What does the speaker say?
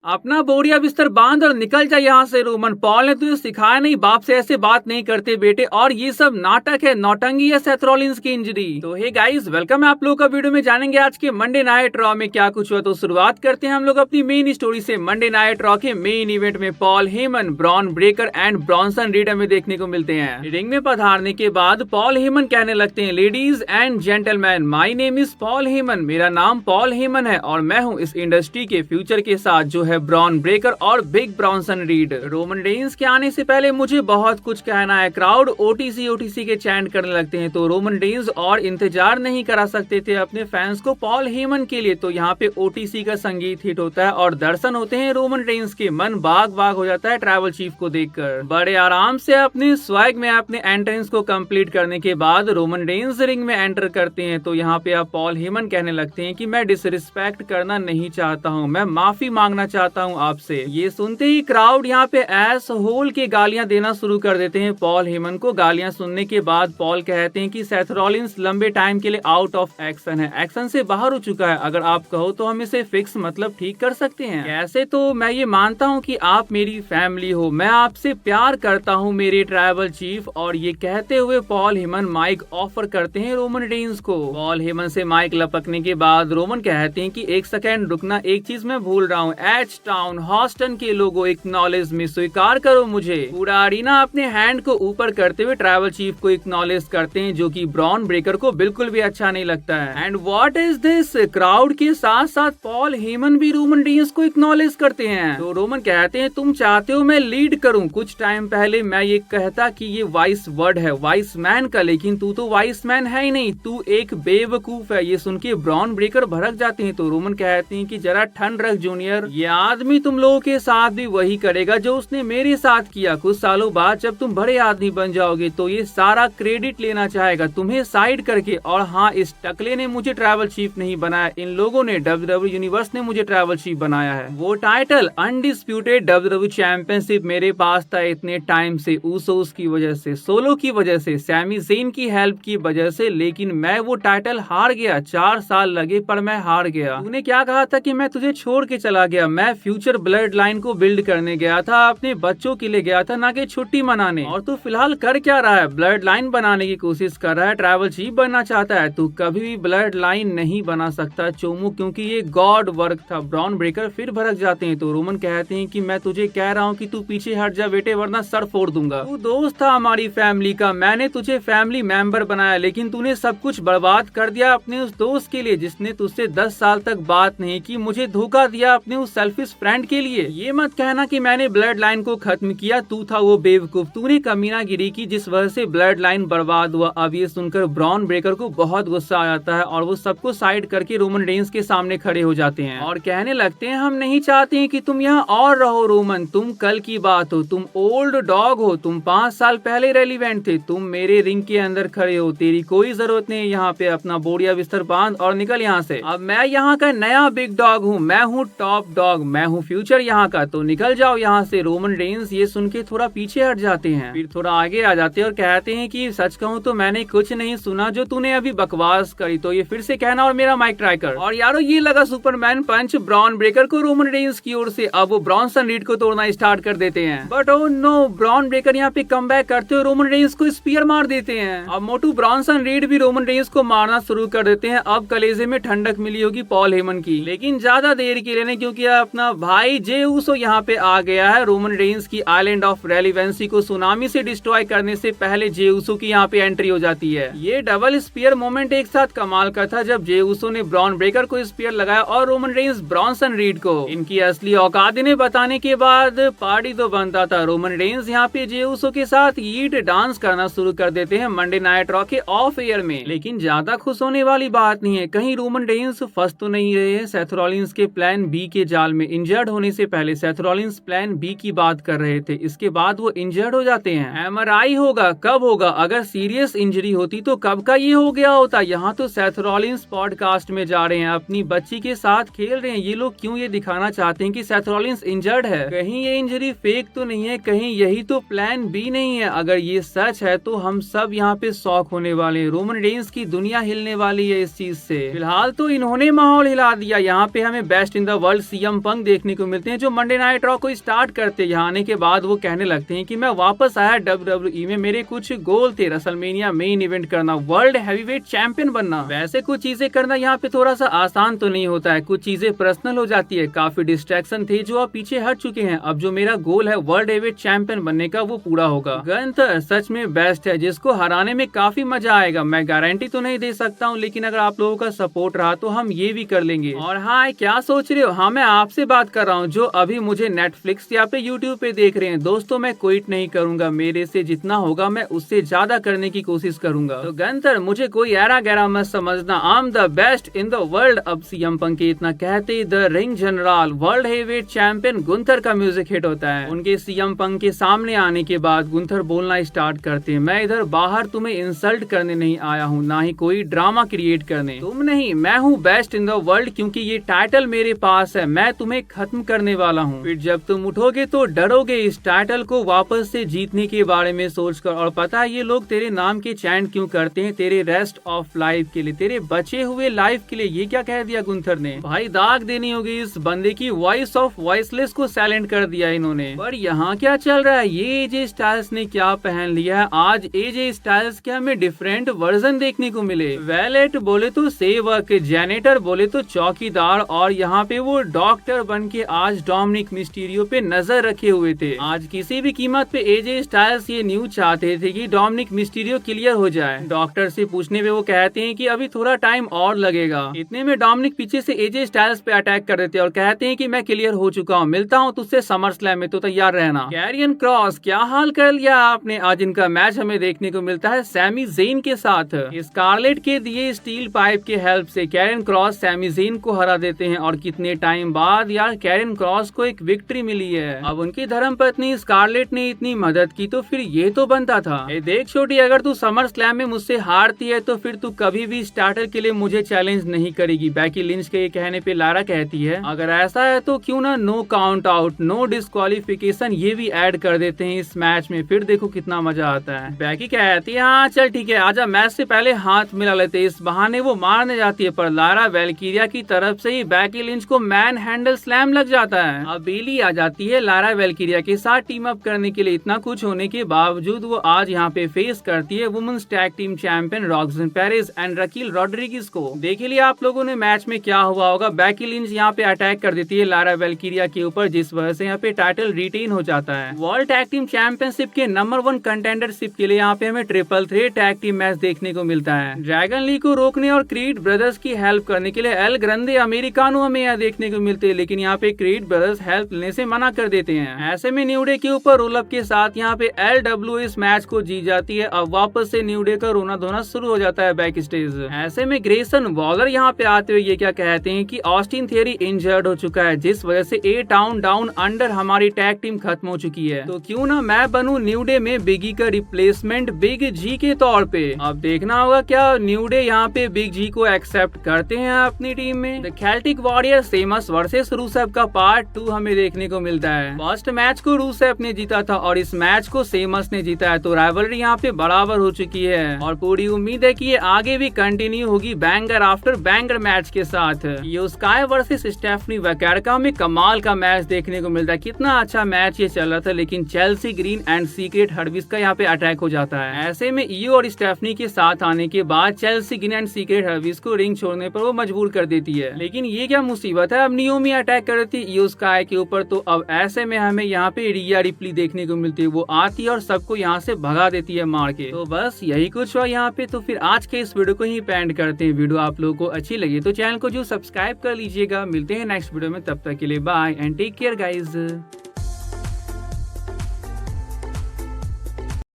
अपना बोरिया बिस्तर बांध और निकल जा यहाँ से। रोमन, पॉल ने तुझे सिखाया नहीं, बाप से ऐसे बात नहीं करते बेटे, और ये सब नाटक है, नौटंगी है सेथ रॉलिंस की इंजरी। तो हे गाइस, वेलकम है आप लोगों का। वीडियो में जानेंगे आज के मंडे नाइट रॉ में क्या कुछ हुआ। तो शुरुआत करते हैं हम लोग अपनी मेन स्टोरी से। मंडे नाइट रॉ के मेन इवेंट में Paul Heyman, Bron Breakker and Bronson read हमें देखने को मिलते हैं। रिंग में पधारने के बाद पॉल हेमन कहने लगते हैं, ladies and gentleman, my name is Paul Heyman, मेरा नाम पॉल हेमन है और मैं हूँ इस इंडस्ट्री के फ्यूचर के साथ, जो है ब्रॉन ब्रेकर और big Bronson read. Roman Reigns के आने से पहले मुझे बहुत कुछ कहना है। क्राउड ओटीसी ओटीसी के चैंट करने लगते हैं। तो रोमन रेंस और इंतजार नहीं करा सकते थे अपने फैंस को पॉल हेमन के लिए। तो यहाँ पे ओटीसी का संगीत हिट होता है और दर्शन होते हैं रोमन रेंस के। मन बाग बाग हो जाता है ट्राइबल चीफ को देखकर। बड़े आराम से अपने स्वैग में अपने एंट्रेंस को कंप्लीट करने के बाद रोमन रेंस रिंग में एंटर करते हैं। तो यहाँ पे अब पॉल हेमन कहने लगते हैं कि मैं डिसरिस्पेक्ट करना नहीं चाहता हूँ, मैं माफी मांगना चाहता हूँ आपसे। ये सुनते ही क्राउड यहाँ पे एस होल के गालियां देना शुरू कर देते हैं पॉल हेमन को। गालियां सुनने के बाद पॉल कहते हैं कि सेथ रॉलिंस लंबे टाइम के लिए आउट ऑफ एक्शन है, एक्शन से बाहर हो चुका है। अगर आप कहो तो हम इसे फिक्स मतलब ठीक कर सकते हैं। ऐसे तो मैं ये मानता हूँ कि आप मेरी फैमिली हो, मैं आपसे प्यार करता हूँ मेरे ट्राइबल चीफ। और ये कहते हुए पॉल हेमन माइक ऑफर करते हैं रोमन रेंस को। पॉल हेमन से माइक लपकने के बाद रोमन कहते हैं कि एक सेकेंड रुकना, एक चीज मैं भूल रहा हूँ। एच टाउन हॉस्टन के लोगों एक्नॉलेज में स्वीकार करो मुझे। पूरा अरीना अपने हैंड को ऊपर करते हुए ट्राइबल चीफ को एक्नॉलेज करते हैं, जो कि ब्रॉन ब्रेकर को बिल्कुल भी अच्छा नहीं लगता है। And what is this? Crowd के साथ साथ पॉल हेमन भी रोमन रेंस को एक्नॉलेज करते हैं। तो रोमन कहते हैं, तुम चाहते हो मैं लीड करूं? कुछ टाइम पहले मैं ये कहता कि ये वाइस वर्ड है वाइस मैन का, लेकिन तू तो वाइस मैन है ही नहीं, तू एक बेवकूफ है। ये सुन के ब्रॉन ब्रेकर भड़क जाते हैं। तो रोमन कहते हैं कि जरा ठंड रख जूनियर, ये आदमी तुम लोगों के साथ भी वही करेगा जो उसने मेरे साथ किया। कुछ सालों बाद जब तुम बड़े आदमी बन जाओगे तो ये सारा क्रेडिट लेना चाहेगा तुम्हें साइड करके। और हाँ, इस टकले ने मुझे ट्राइबल चीफ नहीं बनाया, इन लोगों ने WWE यूनिवर्स ने मुझे ट्राइबल चीफ बनाया है। वो टाइटल अनडिस्प्यूटेड WWE चैंपियनशिप मेरे पास था इतने टाइम से, ऊसोस की वजह से, सोलो की वजह से, सैमी ज़ेन की हेल्प की वजह से, लेकिन मैं वो टाइटल हार गया। 4 साल लगे पर मैं हार गया। तूने क्या कहा था कि मैं तुझे छोड़ के चला गया? मैं फ्यूचर ब्लड लाइन को बिल्ड करने गया था, अपने बच्चों के लिए गया था, ना कि छुट्टी मनाने। और तू फिलहाल कर क्या रहा है? ब्लड लाइन बनाने की कोशिश कर रहा है, ट्राइबल चीफ बनना चाहता है। तू कभी भी ब्लड लाइन नहीं बना सकता चोमू, क्योंकि ये गॉड वर्क था। ब्रॉन ब्रेकर फिर भड़क जाते हैं। तो रोमन कहते हैं कि मैं तुझे कह रहा हूँ कि तू पीछे हट जा बेटे, वरना सर फोड़ दूंगा। तू दोस्त था हमारी फैमिली का, मैंने तुझे फैमिली मेंबर बनाया, लेकिन तूने सब कुछ बर्बाद कर दिया अपने उस दोस्त के लिए जिसने तुझसे 10 साल तक बात नहीं की। मुझे धोखा दिया अपने उस सेल्फिश फ्रेंड के लिए। ये मत कहना कि मैंने ब्लड लाइन को खत्म किया, तू था वो बेवकूफ, तूने कमीनागिरी की जिस वजह से ब्लड लाइन बर्बाद हुआ। अब ये सुनकर ब्रॉन ब्रेकर को बहुत गुस्सा आ जाता है और वो सबको साइड करके रोमन रेंस के सामने खड़े हो जाते हैं और कहने लगते हैं, हम नहीं चाहते हैं कि तुम यहाँ और रहो रोमन, तुम कल की बात हो, तुम ओल्ड डॉग हो, तुम 5 साल पहले रेलिवेंट थे, तुम मेरे रिंग के अंदर खड़े हो, तेरी कोई जरूरत नहीं यहाँ पे, अपना बोरिया बिस्तर बांध और निकल यहाँ से। अब मैं यहाँ का नया बिग डॉग हूँ, मैं हूँ टॉप डॉग, मैं हूँ फ्यूचर यहाँ का, तो निकल जाओ यहाँ से। रोमन रेंस ये सुन के थोड़ा पीछे हट जाते हैं, फिर थोड़ा आगे आ जाते हैं और कहते हैं कि सच कहूँ तो मैंने कुछ नहीं सुना जो तूने अभी बकवास करी, तो ये फिर से कहना और मेरा माइक ट्राई कर। और यारो ये लगा सुपरमैन पंच ब्रॉन ब्रेकर को रोमन रेंस की ओर से। अब वो ब्रॉन्सन रीड को तोड़ना स्टार्ट कर देते हैं, but oh no, Bron Breakker यहाँ पे कम बैक करते हुए रोमन रेंस को स्पीयर मार देते हैं। अब मोटू ब्रॉन्सन रीड भी रोमन रेंस को मारना शुरू कर देते हैं। अब कलेजे में ठंडक मिली होगी पॉल हेमन की, लेकिन ज्यादा देर के लिए नहीं, क्योंकि अपना भाई जे ऊसो यहाँ पे आ गया है। रोमन रेंस की आइलैंड ऑफ रेलिवेंसी को सुनामी से डिस्ट्रॉय करने से पहले जे ऊसो की यहाँ पे एंट्री हो जाती है। ये डबल स्पीयर मोमेंट एक साथ कमाल का था, जब जे ऊसो ने ब्रॉन ब्रेकर को स्पीयर लगाया और रोमन रेंस ब्रॉन्सन रीड को। इनकी असली औकात इन्हें बताने के बाद पार्टी तो बनता था। रोमन रेंस यहाँ पे जे ऊसो के साथ ईट डांस करना शुरू कर देते हैं मंडे नाइट रॉ के ऑफ एयर में, लेकिन ज्यादा खुश होने वाली बात नहीं है। कहीं रोमन रेंस फंस तो नहीं रहे हैं सेथ रॉलिंस के प्लान बी के जाल में। इंजर्ड होने से पहले सेथ रॉलिंस प्लान बी की बात कर रहे थे, इसके बाद वो इंजर्ड हो जाते हैं। MRI होगा, कब होगा? अगर सीरियस इंजरी होती तो कब का ये हो गया होता। यहाँ तो सेथ रॉलिंस पॉडकास्ट में जा रहे हैं, अपनी बच्ची के साथ खेल रहे हैं। ये लोग क्यों ये दिखाना चाहते हैं कि सेथ रॉलिंस इंजर्ड है? कहीं ये इंजरी फेक तो नहीं है, कहीं यही तो प्लान बी नहीं है? अगर ये सच है तो हम सब यहाँ पे शॉक होने वाले हैं। रोमन रेंस की दुनिया हिलने वाली है इस चीज से। फिलहाल तो इन्होंने माहौल हिला दिया। यहाँ पे हमें best in the world CM पंक देखने को मिलते हैं जो मंडे नाइट रॉ को स्टार्ट करते हैं। यहाँ आने के बाद वो कहने लगते हैं कि मैं वापस आया WWE में, मेरे कुछ गोल थे, रेसलमेनिया मेन इवेंट करना, वर्ल्ड हैवीवेट चैंपियन बनना। वैसे कुछ चीजें करना यहाँ पे थोड़ा सा आसान तो नहीं होता है, कुछ चीजें पर्सनल हो जाती है, काफी डिस्ट्रैक्शन थे जो अब पीछे हट चुके हैं। अब जो मेरा गोल है वर्ल्ड हैवीवेट चैंपियन बनने का वो पूरा होगा। गंथर सच में बेस्ट है, जिसको हराने में काफी मजा आएगा। मैं गारंटी तो नहीं दे सकता हूँ, लेकिन अगर आप लोगों का सपोर्ट रहा तो हम ये भी कर लेंगे। और हाँ, क्या सोच रहे हो? हाँ, मैं आपसे बात कर रहा हूँ जो अभी मुझे नेटफ्लिक्स या पे यूट्यूब पे देख रहे हैं। दोस्तों, मैं क्विट नहीं करूंगा, मेरे से जितना होगा मैं उससे ज्यादा करने की कोशिश करूंगा। तो गंथर, मुझे कोई एरा गैरा मत समझना, I am the best in the world. अब सीएम पंक के इतना कहते the ring general world heavyweight champion Gunther का म्यूजिक हिट होता है। उनके सीएम पंक के सामने आने के बाद गुंथर बोलना स्टार्ट करते हैं, मैं इधर बाहर तुम्हें इंसल्ट करने नहीं आया हूँ, ना ही कोई ड्रामा क्रिएट करने। तुम नहीं, मैं हूँ बेस्ट इन द वर्ल्ड, क्योंकि ये टाइटल मेरे पास है, मैं तुम्हें खत्म करने वाला हूँ। फिर जब तुम उठोगे तो डरोगे इस टाइटल को वापस से जीतने के बारे में सोचकर। और पता है ये लोग तेरे नाम के चैंट क्यों करते हैं? तेरे रेस्ट ऑफ लाइफ के लिए, तेरे बचे हुए लाइफ के लिए। ये क्या कह दिया गुंथर ने? भाई दाग देनी होगी इस बंदे की, वॉइस ऑफ वॉइसलेस को साइलेंट कर दिया इन्होंने। पर यहाँ क्या चल रहा है? ये एजे स्टाइल्स ने क्या पहन लिया है? आज एजे स्टाइल्स के हमें डिफरेंट वर्जन देखने को मिले। वैलेट बोले तो सेवक, जेनेटर बोले तो चौकीदार, और यहाँ पे वो डॉक्टर बन के आज डोमिनिक मिस्टीरियो पे नजर रखे हुए थे। आज किसी भी कीमत पे एजे स्टाइल्स ये न्यूज चाहते थे कि डोमिनिक मिस्टीरियो क्लियर हो जाए। डॉक्टर से पूछने पे वो कहते हैं कि अभी थोड़ा टाइम और लगेगा। इतने में डोमिनिक पीछे से एजे स्टाइल्स पे अटैक कर देते हैं और कहते हैं कि मैं क्लियर हो चुका हूँ, मिलता हूँ तुझसे समर स्लैम में, तो तैयार रहना। कैरियन क्रॉस, क्या हाल कर लिया आपने? आज इनका मैच हमें देखने को मिलता है सैमी ज़ेन के साथ। स्कारलेट के दिए स्टील पाइप के हेल्प से कैरियन क्रॉस सैमी ज़ेन को हरा देते हैं। और कितने टाइम बाद यार कैरियन क्रॉस को एक विक्ट्री मिली है। अब उनकी धर्मपत्नी स्कारलेट ने इतनी मदद की तो फिर ये तो बनता था। देख छोटी, अगर तू समर स्लैम में मुझसे हारती है तो फिर तू कभी भी स्टार्टर के लिए मुझे चैलेंज नहीं करेगी। बैकी लिंच के कहने पे लारा कहती है अगर ऐसा है तो क्यों ना no count out, no disqualification ये भी ऐड कर देते हैं इस मैच में, फिर देखो कितना मजा आता है। बैकी कहती है हाँ चल ठीक है, आजा, मैच से पहले हाथ मिला लेते। इस बहाने वो मारने जाती है, पर लारा वेल्किरिया की तरफ से ही बैकी लिंच को मैन हैंडल स्लैम लग जाता है। अब बेली आ जाती है लारा वेल्किरिया के साथ टीम अप करने के लिए। इतना कुछ होने के बावजूद वो आज यहाँ पे फेस करती है women's tag team champion Roxanne Perez and Raquel Rodriguez को। देख लिया आप लोगों ने मैच में क्या हुआ होगा। बैकी लिंच यहाँ पे अटैक कर देती है लारा वेल्किरिया के ऊपर, जिस वजह से यहाँ पे टाइटल रिटेन हो जाता है। वर्ल्ड टैग टीम चैंपियनशिप के नंबर 1 कंटेंडरशिप के लिए यहाँ पे हमें triple threat tag team match देखने को मिलता है। ड्रैगन ली को रोकने और क्रीड ब्रदर्स की हेल्प करने के लिए एल ग्रंदे अमेरिकानो हमें यहाँ देखने को मिलते हैं, लेकिन यहाँ पे क्रीड ब्रदर्स हेल्प लेने से मना कर देते हैं। ऐसे में न्यू डे के ऊपर रोल अप के साथ यहाँ पे LW इस मैच को जीत जाती है। अब वापस से न्यू डे का रोना धोना शुरू हो जाता है बैक स्टेज। ऐसे में ग्रेसन वॉलर यहाँ पे आते हुए ये क्या कहते हैं कि ऑस्टिन थियरी इंजर्ड हो चुका है, जिस वजह से ए टाउन डाउन अंडर हमारी टैग टीम खत्म हो चुकी है, तो क्यों ना मैं बनूं न्यू डे में बिगी का रिप्लेसमेंट बिग जी के तौर पे। अब देखना होगा क्या न्यू डे यहाँ पे बिग जी को एक्सेप्ट करते हैं अपनी टीम में। The Celtic warrior Sheamus versus Rusev का पार्ट 2 हमें देखने को मिलता है। फर्स्ट मैच को रूसेफ ने जीता था और इस मैच को सेमस ने जीता है, तो राइवलरी यहाँ पे बराबर हो चुकी है और पूरी उम्मीद है कि ये आगे भी कंटिन्यू होगी बैंगर आफ्टर बैंगर मैच के साथ। ये स्काई वर्सेस स्टेफनी वैकेरका में कमाल का मैच देखने को मिलता है। कितना अच्छा मैच ये चल रहा था, लेकिन चेल्सी ग्रीन एंड सीक्रेट हर्बिस का यहाँ पे अटैक हो जाता है। ऐसे में ईओ और स्टेफनी के साथ आने के बाद चेल्सी ग्रीन एंड सीक्रेट हर्बिस को रिंग छोड़ने पर वो मजबूर कर देती है। लेकिन ये क्या मुसीबत है, अब नियोमी अटैक कर देती है ईओ स्काई के ऊपर, तो अब ऐसे में हमें यहाँ पे रिया रिप्ली देखने को मिलती है। वो आती है और सबको यहाँ से भगा देती है मार के। तो बस यही कुछ हुआ यहाँ पे। तो फिर आज के इस वीडियो को ही एंड करते हैं। वीडियो आप लोगों को अच्छी लगी तो चैनल को जो सब्सक्राइब कर लीजिएगा। मिलते हैं नेक्स्ट वीडियो में, तब तक के लिए bye and take care guys.